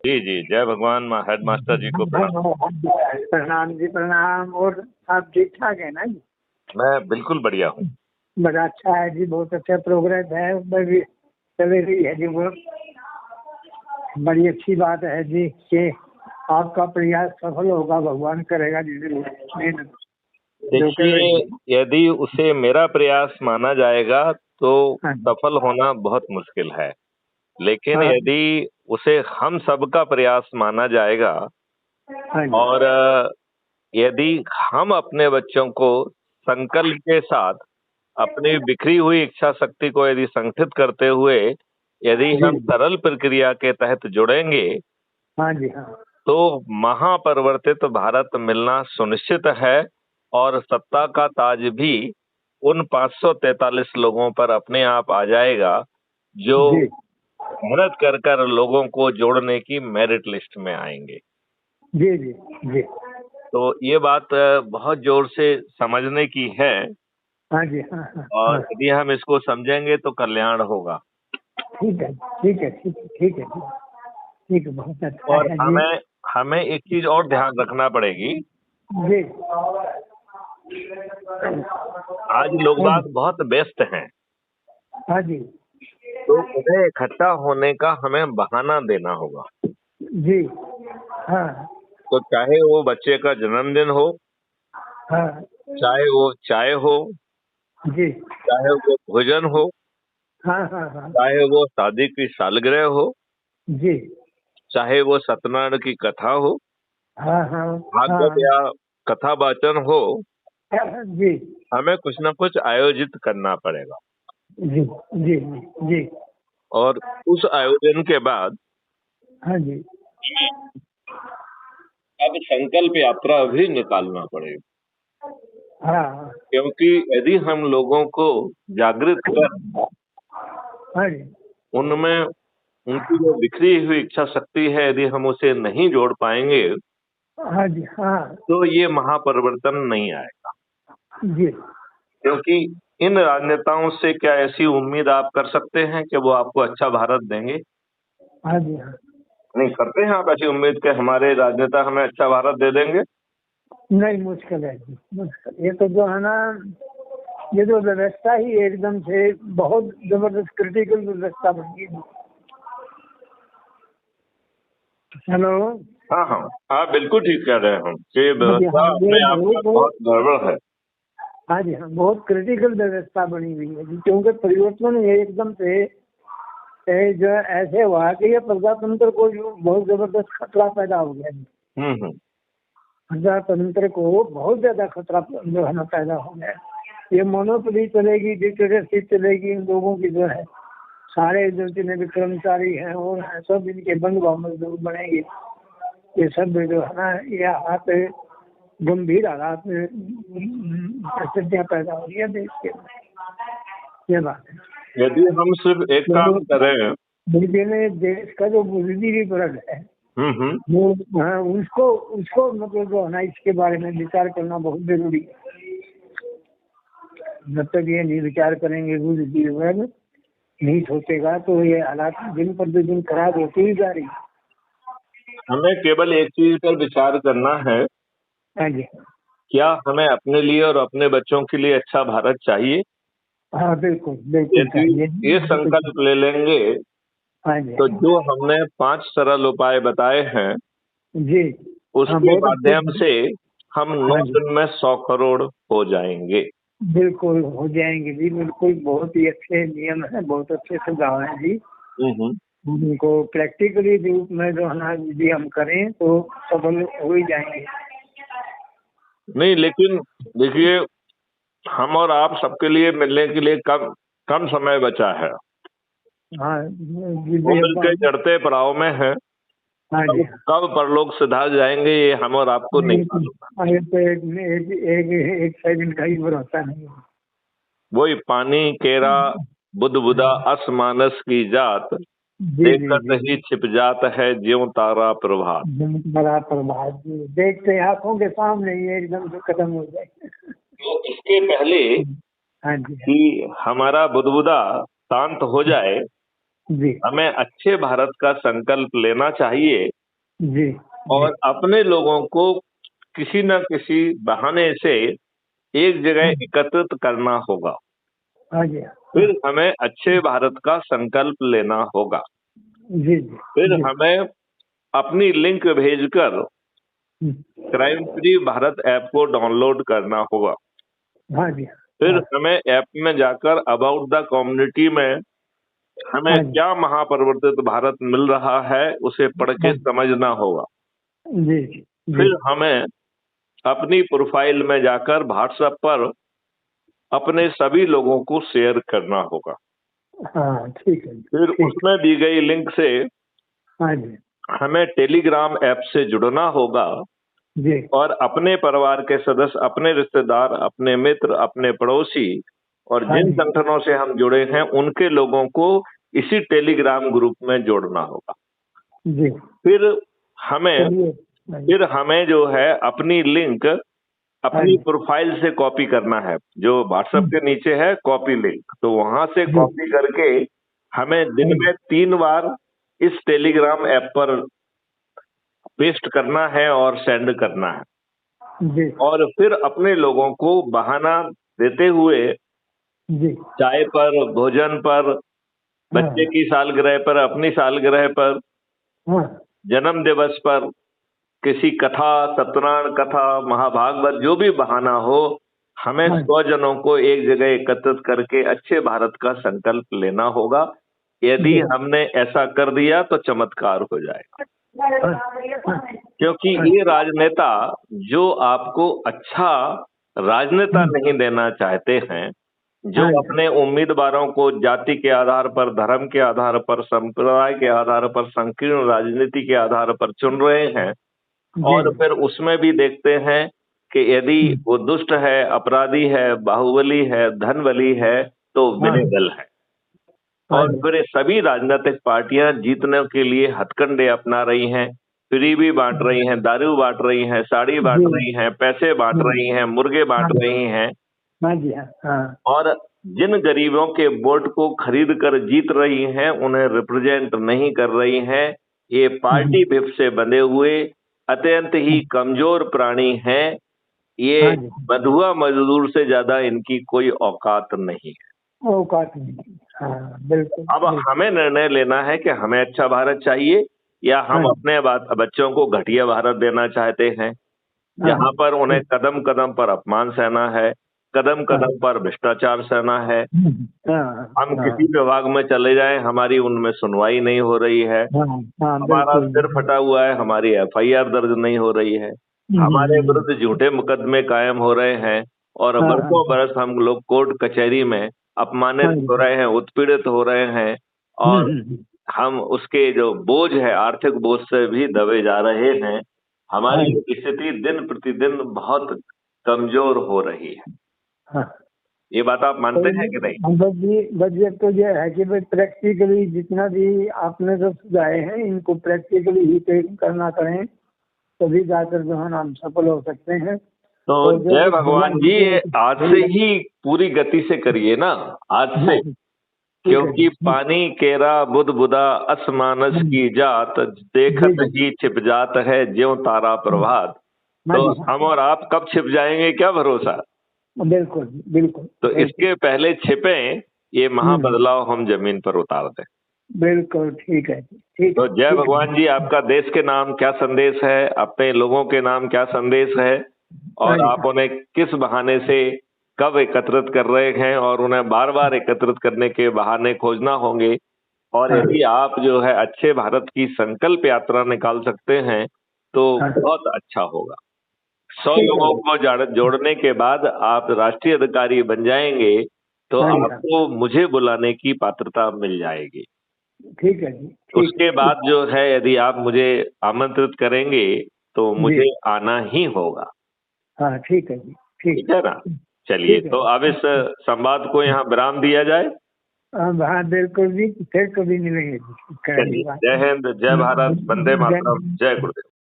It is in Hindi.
जी जी, जय भगवान। हेड मास्टर जी को प्रणाम। प्रणाम जी, प्रणाम। और आप ठीक ठाक है ना जी? मैं बिल्कुल बढ़िया हूँ। बड़ा अच्छा है जी, बहुत अच्छा प्रोग्रेस है, बड़ी चल रही है जी। बहुत बड़ी अच्छी बात है जी कि आपका प्रयास सफल होगा, भगवान करेगा जी। मेहनत जो कर देखिए, रही है। यदि उसे मेरा प्रयास माना जाएगा तो हाँ जी, सफल होना बहुत मुश्किल है, लेकिन हाँ यदि उसे हम सबका प्रयास माना जाएगा हाँ जी, और यदि हम अपने बच्चों को संकल्प के साथ अपनी बिखरी हुई इच्छा शक्ति को यदि संगठित करते हुए यदि जी हम सरल प्रक्रिया के तहत जुड़ेंगे हाँ जी, हाँ तो महापरिवर्तित भारत मिलना सुनिश्चित है। और सत्ता का ताज भी उन 543 लोगों पर अपने आप आ जाएगा जो जी मेहनत कर कर लोगों को जोड़ने की मेरिट लिस्ट में आएंगे। जी जी जी। तो ये बात बहुत जोर से समझने की है, हाँ जी, हाँ हाँ और हाँ। यदि हम इसको समझेंगे तो कल्याण होगा। ठीक है, ठीक है, ठीक है, ठीक है जी। ठीक है, बहुत अच्छा और है जी। हमें हमें एक चीज और ध्यान रखना पड़ेगी। जी आज लोग हाँ जी, बाग बहुत व्यस्त हैं, हाँ जी, तो उन्हें इकट्ठा होने का हमें बहाना देना होगा। जी हाँ तो चाहे वो बच्चे का जन्मदिन हो, हाँ चाहे वो चाय हो, जी चाहे वो भोजन हो, हाँ हाँ हाँ चाहे वो शादी की सालगिरह हो, जी चाहे वो सत्यनारायण की कथा हो, हाँ हाँ भागवत हाँ या कथा वाचन हो, जी हमें कुछ न कुछ आयोजित करना पड़ेगा। जी जी जी। और उस आयोजन के बाद हाँ जी, अब संकल्प यात्रा भी निकालना पड़ेगी, हाँ क्योंकि यदि हम लोगों को जागृत कर हाँ जी, उनमें उनकी जो बिखरी हुई इच्छा शक्ति है यदि हम उसे नहीं जोड़ पाएंगे हाँ जी, हाँ तो ये महापरिवर्तन नहीं आएगा। जी क्योंकि इन राजनेताओं से क्या ऐसी उम्मीद आप कर सकते हैं कि वो आपको अच्छा भारत देंगे? हाँ जी, हाँ। नहीं करते हैं आप ऐसी उम्मीद कि हमारे राजनेता हमें अच्छा भारत दे देंगे? नहीं, मुश्किल है जी, मुश्किल। ये तो जो है ना, ये तो व्यवस्था ही एकदम से बहुत जबरदस्त क्रिटिकल व्यवस्था बन गई। हेलो। हाँ हाँ, आप बिल्कुल ठीक कह रहे हैं कि हाँ जी, व्यवस्था हाँ, ये अपने आप में बहुत गड़बड़ है। हाँ जी, हाँ, बहुत क्रिटिकल व्यवस्था बनी हुई है जी, क्योंकि परिवर्तन ये एकदम से जो ऐसे हुआ कि ये प्रजातंत्र को जो बहुत जबरदस्त खतरा पैदा हो गया जी। हम्म। प्रजातंत्र को बहुत ज्यादा खतरा जो है ना पैदा हो गया। ये मोनोपोली चलेगी, डिक्टेटरशिप चलेगी, इन लोगों की जो है सारे जो जितने भी कर्मचारी हैं और हैं, सब इनके बंधुआ मजदूर बनेंगे। ये सब जो है ना, ये हाथ गंभीर हालात में परिस्थितियाँ पैदा हो रही है देश के अंदर। ये बात है। यदि हम सिर्फ एक काम तो करें। में देश का जो बुजुर्गी वर्ग है हम्म। वो, हाँ, उसको उसको मतलब जो है ना, इसके बारे में विचार करना बहुत जरूरी है। जब तक ये नहीं विचार करेंगे, बुजुर्गी वर्ग नहीं सोचेगा, तो ये हालात दिन पर दिन खराब होती ही जा रही है। हमें केवल एक चीज पर विचार करना है, हाँ जी, क्या हमें अपने लिए और अपने बच्चों के लिए अच्छा भारत चाहिए? हाँ बिल्कुल बिल्कुल यदि चाहिए, ये बिल्कुल। संकल्प ले लेंगे हाँ जी, तो जो हमने 5 सरल उपाय बताए हैं जी हाँ, उसके बहुत अच्छे। माध्यम से हम 9 हाँ जी, दिन में 100 करोड़ हो जाएंगे। बिल्कुल हो जाएंगे जी, बिल्कुल। बहुत ही अच्छे नियम है, बहुत अच्छे सुझाव हैं जी। हम्म। उनको प्रैक्टिकली रूप में जो है ना यदि हम करें तो सफल हो ही जाएंगे। नहीं, लेकिन देखिए, हम और आप सबके लिए मिलने के लिए कम कम समय बचा है। हाँ जी, उम्र के चढ़ते पड़ाव में है। हाँ कब जी, कब परलोक सिधार जाएंगे ये हम और आपको नहीं मालूम। हाँ, ये तो एक सेकंड का ही भरोसा नहीं है। वही पानी केरा बुध बुधा अस मानस की जात, जी जी देखत जी। ही छिप जात है ज्यों तारा प्रभात। बड़ा प्रभाव जी, देखते आंखों के सामने ही एकदम से खत्म हो जाए। तो इसके पहले हाँ जी, कि हमारा बुदबुदा शांत हो जाए जी हमें अच्छे भारत का संकल्प लेना चाहिए जी और अपने लोगों को किसी न किसी बहाने से एक जगह एकत्रित करना होगा। हाँ जी फिर हमें अच्छे भारत का संकल्प लेना होगा। जी जी फिर जी हमें अपनी लिंक भेजकर क्राइम फ्री भारत ऐप को डाउनलोड करना होगा। हाँ जी फिर हाँ हमें ऐप में जाकर अबाउट द कम्युनिटी में हमें हाँ जी क्या महापरिवर्तित भारत मिल रहा है उसे पढ़ के हाँ समझना होगा। जी जी जी फिर हमें अपनी प्रोफाइल में जाकर व्हाट्सएप पर अपने सभी लोगों को शेयर करना होगा। हाँ ठीक है जी फिर ठीक उसमें दी गई लिंक से हाँ जी हमें टेलीग्राम ऐप से जुड़ना होगा जी और अपने परिवार के सदस्य, अपने रिश्तेदार, अपने मित्र, अपने पड़ोसी और हाँ जिन जी संगठनों से हम जुड़े हैं उनके लोगों को इसी टेलीग्राम ग्रुप में जोड़ना होगा। जी फिर हमें चलिए हाँ जी फिर हमें जो है अपनी लिंक हाँ अपनी जी प्रोफाइल से कॉपी करना है। जो व्हाट्सएप के नीचे है कॉपी लिंक, तो वहां से जी कॉपी करके हमें दिन हाँ में 3 बार इस टेलीग्राम ऐप पर पेस्ट करना है और सेंड करना है। जी और फिर अपने लोगों को बहाना देते हुए जी चाय पर, भोजन पर, बच्चे हाँ की सालगिरह पर, अपनी सालगिरह पर, हाँ जन्म दिवस पर, किसी कथा, सत्यनारायण कथा, महाभागवत, जो भी बहाना हो, हमें हाँ 100 जनों को एक जगह एकत्रित करके अच्छे भारत का संकल्प लेना होगा। यदि जी हमने ऐसा कर दिया तो चमत्कार हो जाएगा। हाँ क्योंकि हाँ ये राजनेता जो आपको अच्छा राजनेता नहीं देना चाहते हैं, जो हाँ अपने उम्मीदवारों को जाति के आधार पर, धर्म के आधार पर, संप्रदाय के आधार पर, संकीर्ण राजनीति के आधार पर चुन रहे हैं जी और फिर उसमें भी देखते हैं कि यदि वो दुष्ट है, अपराधी है, बाहुबली है, धनबली है, तो हाँ विनेबल है। हाँ और जी फिर ये सभी राजनीतिक पार्टियां जीतने के लिए हथकंडे अपना रही हैं, फ्री भी बांट रही हैं, दारू बांट रही हैं, साड़ी बांट जी रही हैं, पैसे बांट जी रही हैं, मुर्गे बांट हाँ रही हैं हाँ जी हाँ हाँ और जिन गरीबों के वोट को खरीद कर जीत रही हैं उन्हें रिप्रेजेंट नहीं कर रही हैं। ये पार्टी विप से बंधे हुए अत्यंत ही कमजोर प्राणी हैं। ये हाँ जी बंधुआ मजदूर से ज्यादा इनकी कोई औकात नहीं है। औकात नहीं हाँ बिल्कुल अब बिल्कुल हमें निर्णय लेना है कि हमें अच्छा भारत चाहिए या हाँ हम जी अपने बच्चों को घटिया भारत देना चाहते हैं, हाँ जहां पर उन्हें कदम कदम पर अपमान सहना है, कदम हाँ कदम पर भ्रष्टाचार सहना है। हाँ हम हाँ किसी विभाग में चले जाएं, हमारी उनमें सुनवाई नहीं हो रही है, हाँ हाँ हमारा बिल्कुल सिर फटा हुआ है, हमारी एफआईआर दर्ज नहीं हो रही है, हमारे विरुद्ध झूठे मुकदमे कायम हो रहे हैं और हाँ हाँ बरसों बरस हम लोग कोर्ट कचहरी में अपमानित हाँ हो जी रहे हैं, उत्पीड़ित हो रहे हैं और हम उसके जो बोझ है, आर्थिक बोझ से भी दबे जा रहे हैं। हाँ हमारी जी स्थिति दिन प्रतिदिन बहुत कमजोर हो रही है। हाँ ये बात आप तो मानते हैं कि नहीं? बजट तो ये है कि भाई प्रैक्टिकली जितना भी आपने जो सुझाए हैं इनको प्रैक्टिकली ही करना करें तभी जाकर जो है ना हम सफल हो सकते हैं तो और जो जय भी भगवान भगवान जी, के ये आज से ही पूरी गति से करिए ना, आज से। हाँ, ठीक है क्योंकि जी पानी केरा बुध बुदा असमानस की जात, जी देखत जी ही छिप जात है ज्यों तारा प्रभात। हाँ तो जी हाँ हम और आप कब छिप जाएंगे क्या भरोसा। बिल्कुल बिल्कुल तो बिल्कुल इसके पहले छिपें, ये महाबदलाव हम जमीन पर उतार दें। बिल्कुल ठीक है तो जय ठीक भगवान जी, है आपका देश के नाम क्या संदेश है, अपने लोगों के नाम क्या संदेश है हाँ और जी आप उन्हें किस बहाने से कब एकत्रित कर रहे हैं और उन्हें बार बार एकत्रित करने के बहाने खोजना होंगे। और हाँ यदि आप जो है अच्छे भारत की संकल्प यात्रा निकाल सकते हैं तो हाँ बहुत अच्छा होगा। 100 ठीक है लोगों को जोड़ने के बाद आप राष्ट्रीय अधिकारी बन जाएंगे तो हाँ जी हाँ आपको मुझे बुलाने की पात्रता मिल जाएगी। ठीक है जी ठीक उसके है बाद जो है यदि आप मुझे आमंत्रित करेंगे तो जी मुझे आना ही होगा। हाँ ठीक है जी ठीक ठीक है ना? चलिए, ठीक है तो अब इस संवाद को यहाँ विराम दिया जाए। हाँ बिल्कुल जी फिर कभी मिलेंगे जी करेंगे चलिए, बात जय हिंद, जय भारत, वंदे मातरम, जय जय गुरुदेव।